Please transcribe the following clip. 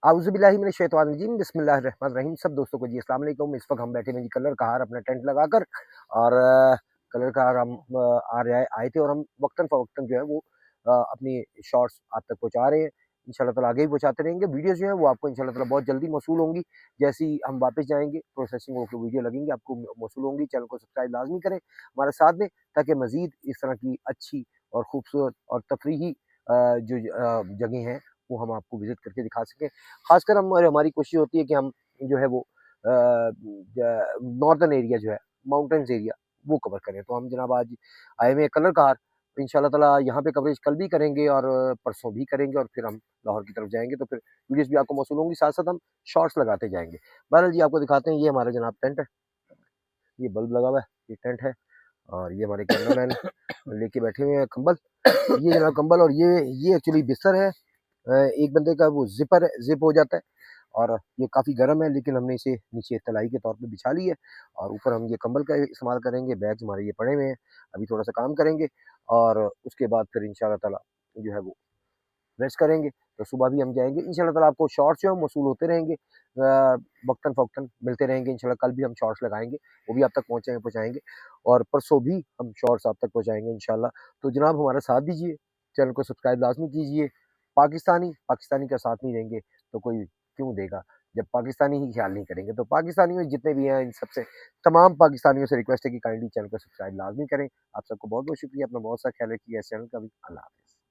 आउज़ुबिल्लाहि मिनश्शैतानिर्रजीम बिस्मिल्लाहिर्रहमानिर्रहीम। सब दोस्तों को जी अस्सलाम वालेकुम। इस वक्त हम बैठे हैं जी कलर कहार अपना टेंट लगाकर, और कलर कहार हम आए थे, और हम वक्तन फ़वक्तन जो है वो अपनी शॉर्ट्स आप तक पहुँचा रहे हैं। इंशाल्लाह ताला आगे भी पहुँचाते रहेंगे। वीडियोज़ जो है वो आपको इंशाल्लाह ताला बहुत जल्दी मौसूल होंगी। जैसे ही हम वापस जाएँगे, प्रोसेसिंग होकर वीडियो लगेंगी, आपको मौसूल होंगी। चैनल को सब्सक्राइब लाज़मी करें हमारे साथ में, ताकि मज़ीद इस तरह की अच्छी और खूबसूरत और तफरीही जो जगह हैं वो हम आपको विज़िट करके दिखा सकें। ख़ासकर हमारी कोशिश होती है कि हम जो है वो नॉर्दर्न एरिया जो है, माउंटेन्स एरिया, वो कवर करें। तो हम जनाब आज आए हुए हैं कलर कहार, तो इंशाल्लाह ताला यहाँ पे कवरेज कल भी करेंगे और परसों भी करेंगे, और फिर हम लाहौर की तरफ जाएँगे, तो फिर वीडियोज़ भी आपको मौसूल होंगी, साथ-साथ हम शॉर्ट्स लगाते जाएँगे। बहरहाल जी आपको दिखाते हैं, ये हमारा जनाब टेंट है, ये बल्ब लगा हुआ है, ये टेंट है, और ये हमारे कैमरामैन लेके बैठे हुए हैं कंबल। ये जनाब कंबल, और ये एक्चुअली बिस्तर है। एक बंदे का वो ज़िपर है, ज़िप हो जाता है, और ये काफ़ी गर्म है, लेकिन हमने इसे नीचे तलाई के तौर पे बिछा ली है, और ऊपर हम ये कंबल का इस्तेमाल करेंगे। बैग्स हमारे ये पड़े हुए हैं, अभी थोड़ा-सा काम करेंगे, और उसके बाद फिर इंशाल्लाह ताला जो है वो रेस्ट करेंगे। तो सुबह भी हम जाएँगे इंशाल्लाह ताला। आपको शॉर्ट्स जो हैं मौसूल होते रहेंगे, वक़्तन-फ़वक़्तन मिलते रहेंगे इंशाल्लाह। कल भी हम शॉर्ट्स लगाएँगे, वो भी आप तक पहुँचाएँगे, और परसों भी हम शॉर्ट्स आप तक पहुँचाएँगे इंशाल्लाह। तो जनाब हमारा साथ दीजिए, चैनल को सब्सक्राइब लाज़मी कीजिए। पाकिस्तानी का साथ नहीं देंगे तो कोई क्यों देगा? जब पाकिस्तानी ही ख़्याल नहीं करेंगे, तो पाकिस्तानी में जितने भी हैं, इन सबसे तमाम पाकिस्तानियों से रिक्वेस्ट है कि काइंडली चैनल को सब्सक्राइब लाज़मी करें। आप सबको बहुत-बहुत शुक्रिया। अपना बहुत सा ख़्याल रखिए। इस चैनल का भी। अल्लाह हाफ़िज़।